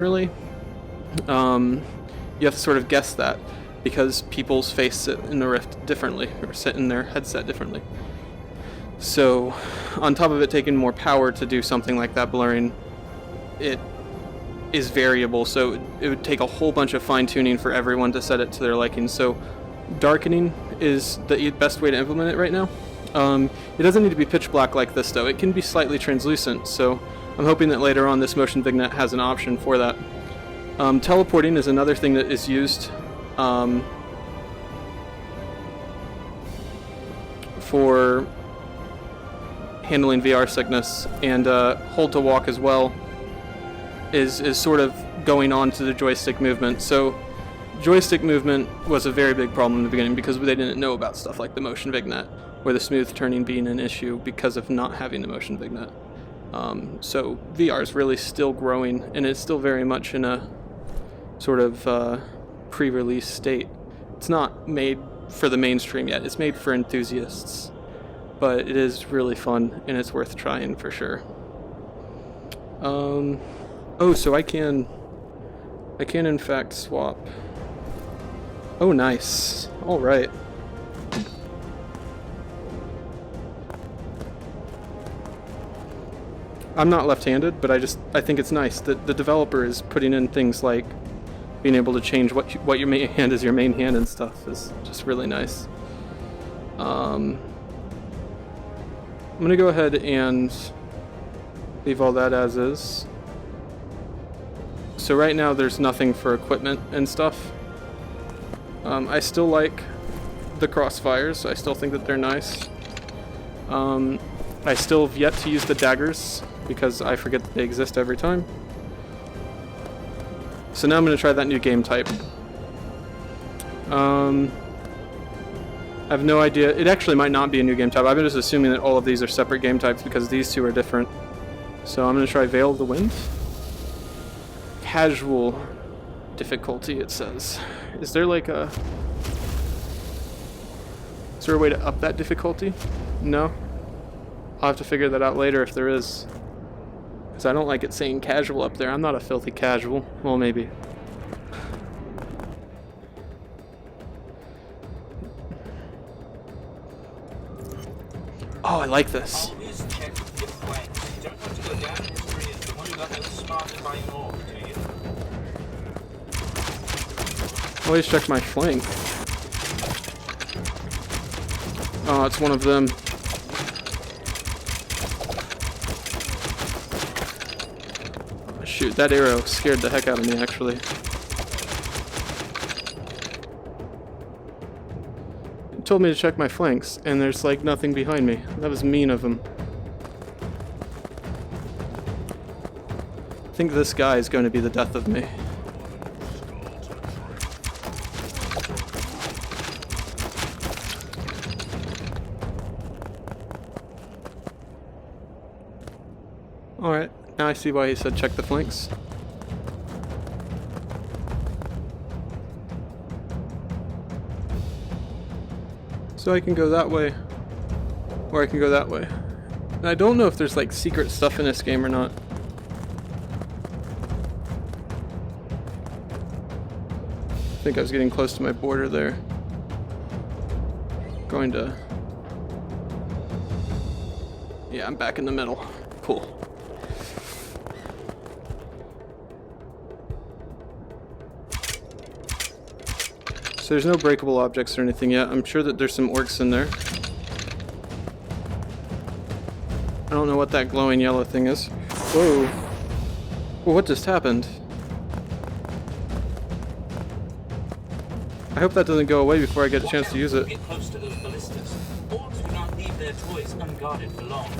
really. You have to sort of guess that because people's face sit in the Rift differently, or sit in their headset differently. So, on top of it taking more power to do something like that blurring, it is variable, so it would take a whole bunch of fine-tuning for everyone to set it to their liking. So, darkening is the best way to implement it right now. It doesn't need to be pitch black like this, though. It can be slightly translucent, so I'm hoping that later on this motion vignette has an option for that. Teleporting is another thing that is used for handling VR sickness, and hold to walk as well is sort of going on to the joystick movement. So joystick movement was a very big problem in the beginning because they didn't know about stuff like the motion vignette or the smooth turning being an issue because of not having the motion vignette. So VR is really still growing, and it's still very much in a sort of pre-release state. It's not made for the mainstream yet. It's made for enthusiasts, but it is really fun and it's worth trying for sure. Oh, so I can in fact swap. Oh, nice. All right. I'm not left-handed, but I think it's nice that the developer is putting in things like being able to change what your main hand is your main hand and stuff is just really nice. I'm gonna go ahead and leave all that as is. So right now there's nothing for equipment and stuff. I still like the crossfires. I still think that they're nice. I still have yet to use the daggers because I forget that they exist every time. So now I'm going to try that new game type. I have no idea. It actually might not be a new game type. I've been just assuming that all of these are separate game types because these two are different. So I'm going to try Veil of the Wind. Casual difficulty, it says. Is there like a... Is there a way to up that difficulty? No? I'll have to figure that out later if there is. Because I don't like it saying casual up there. I'm not a filthy casual. Well, maybe. Oh, I like this. Always check your flanks. You don't want to go down in history as the one who got outsmarted by an orc, do you? Always check my flank. Oh, it's one of them. Shoot, that arrow scared the heck out of me, actually. It told me to check my flanks, and there's like nothing behind me. That was mean of him. I think this guy is going to be the death of me. Alright, now I see why he said check the flanks. So I can go that way, or I can go that way. And I don't know if there's like secret stuff in this game or not. I think I was getting close to my border there. Going to... Yeah, I'm back in the middle. Cool. So there's no breakable objects or anything yet. I'm sure that there's some orcs in there. I don't know what that glowing yellow thing is. Whoa. Well, what just happened? I hope that doesn't go away before I get a chance to use it. Get close to those ballistas. Orcs do not leave their toys unguarded for long.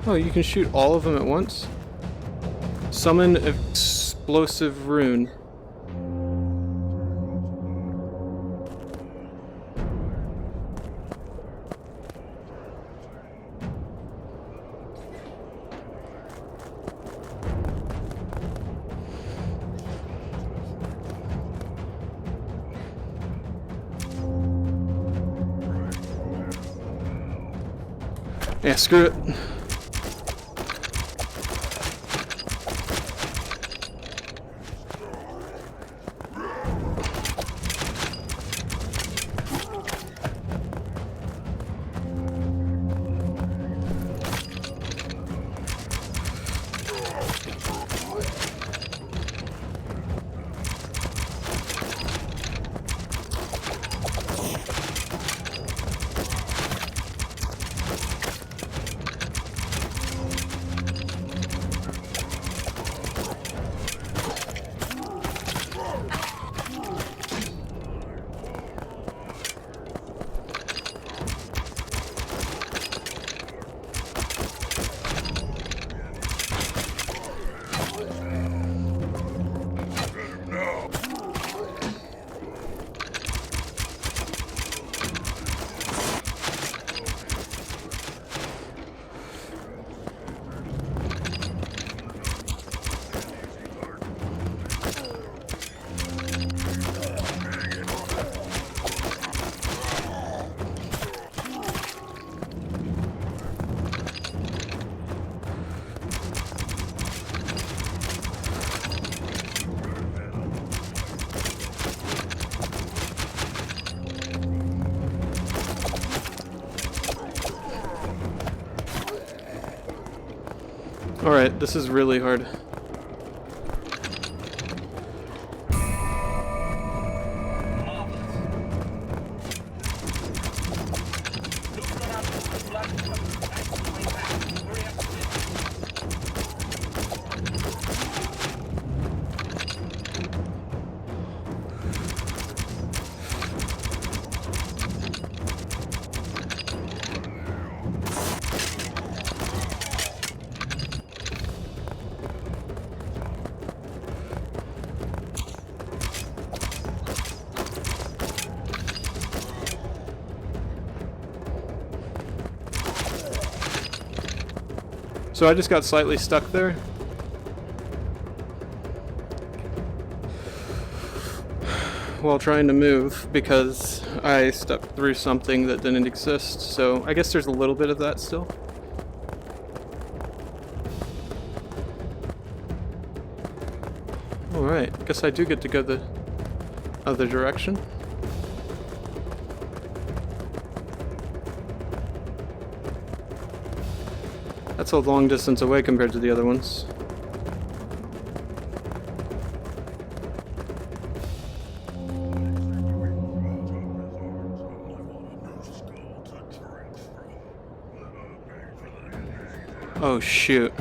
Oh, you can shoot all of them at once? Summon explosive rune. Yeah, screw it. Alright, this is really hard. So I just got slightly stuck there. While trying to move because I stepped through something that didn't exist, so I guess there's a little bit of that still. Alright, I guess I do get to go the other direction. That's a long distance away compared to the other ones. Oh shoot.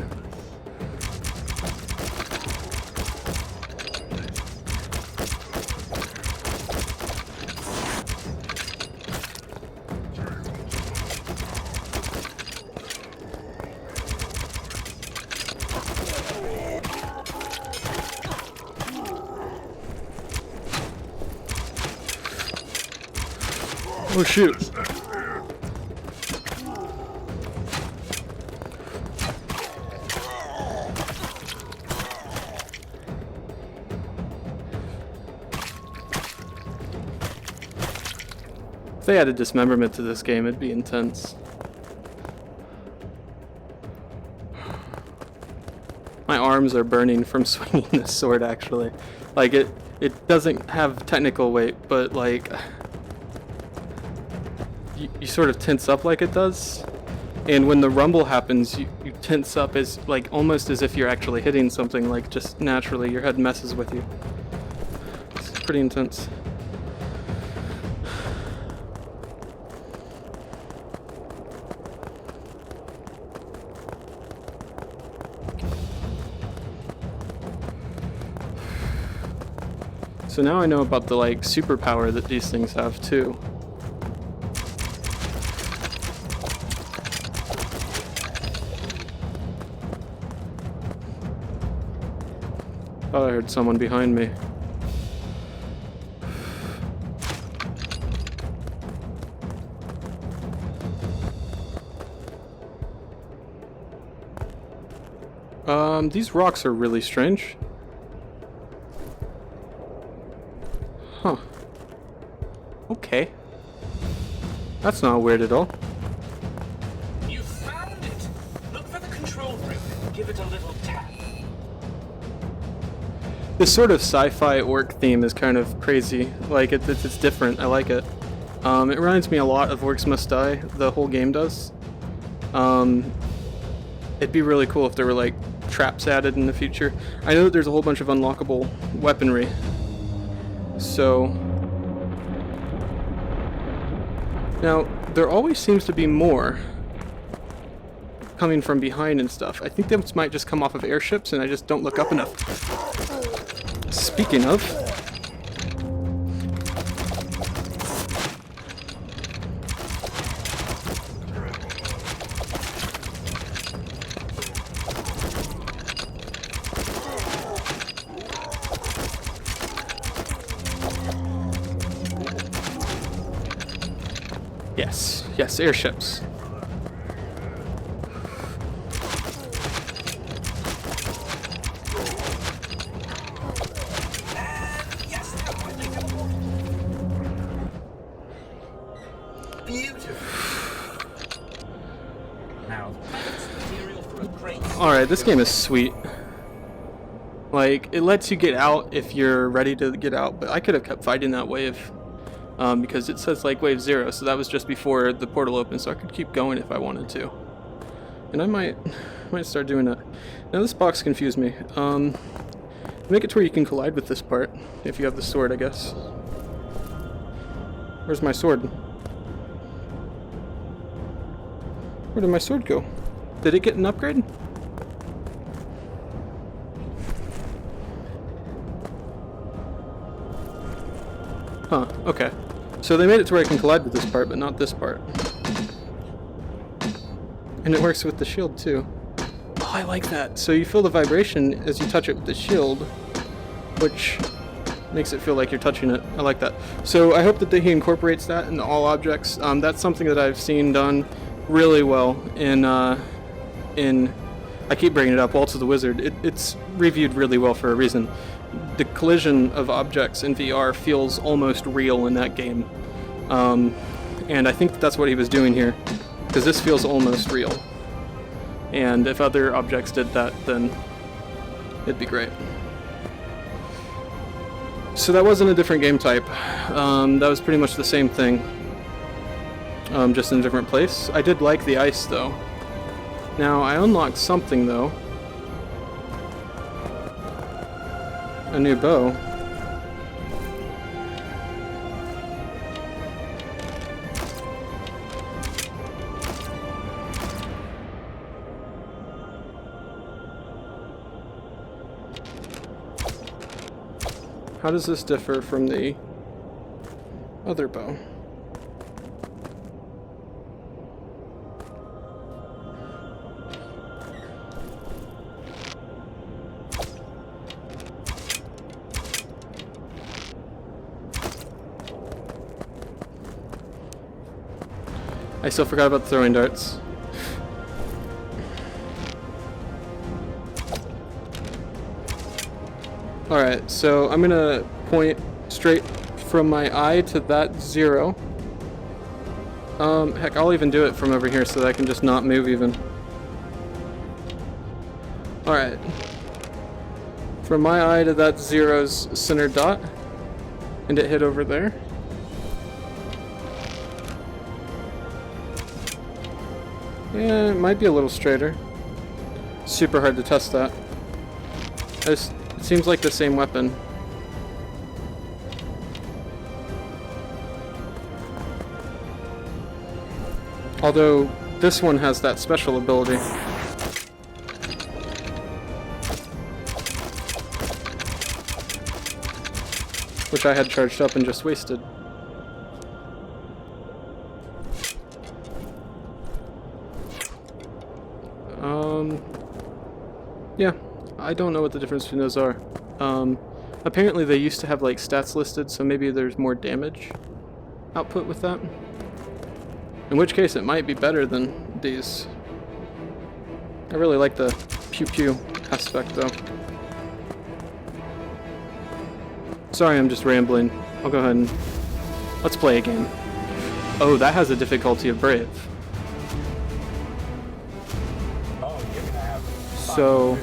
Oh shoot. If they added dismemberment to this game, it'd be intense. My arms are burning from swinging this sword, actually. Like, it doesn't have technical weight, but like... You sort of tense up like it does, and when the rumble happens, you tense up as like almost as if you're actually hitting something, like just naturally your head messes with you. It's pretty intense. So now I know about the like superpower that these things have too. Thought I heard someone behind me. These rocks are really strange. Huh. Okay. That's not weird at all. You found it! Look for the control room and give it a little tap. This sort of sci-fi orc theme is kind of crazy. Like, it's different. I like it. It reminds me a lot of Orcs Must Die. The whole game does. It'd be really cool if there were, like, traps added in the future. I know that there's a whole bunch of unlockable weaponry. So... Now, there always seems to be more coming from behind and stuff. I think those might just come off of airships and I just don't look up enough. Speaking of... Yes, yes, airships. Yes, beautiful. Now, that's material for a great. Alright, this game is sweet. Like, it lets you get out if you're ready to get out, but I could have kept fighting that wave. Because it says like wave 0, so that was just before the portal opened, so I could keep going if I wanted to. And I might start doing that. Now this box confused me. Make it to where you can collide with this part, if you have the sword, I guess. Where's my sword? Where did my sword go? Did it get an upgrade? Huh, okay. So they made it to where I can collide with this part, but not this part. And it works with the shield too. Oh, I like that. So you feel the vibration as you touch it with the shield, which makes it feel like you're touching it. I like that. So I hope that he incorporates that into all objects. That's something that I've seen done really well in I keep bringing it up, Waltz of the Wizard. It's reviewed really well for a reason. The collision of objects in VR feels almost real in that game. And I think that's what he was doing here, because this feels almost real. And if other objects did that, then it'd be great. So that wasn't a different game type. That was pretty much the same thing, just in a different place. I did like the ice, though. Now, I unlocked something, though. A new bow. How does this differ from the other bow? I still forgot about the throwing darts. Alright, so I'm gonna point straight from my eye to that 0. Heck, I'll even do it from over here so that I can just not move even. Alright. From my eye to that 0's center dot, and it hit over there. Yeah, it might be a little straighter. Super hard to test that. It seems like the same weapon. Although, this one has that special ability. Which I had charged up and just wasted. Yeah, I don't know what the difference between those are. Apparently they used to have like stats listed, so maybe there's more damage output with that. In which case it might be better than these. I really like the pew pew aspect though. Sorry, I'm just rambling. I'll go ahead and let's play a game. Oh, that has a difficulty of Brave. Oh, you're gonna have fun So with this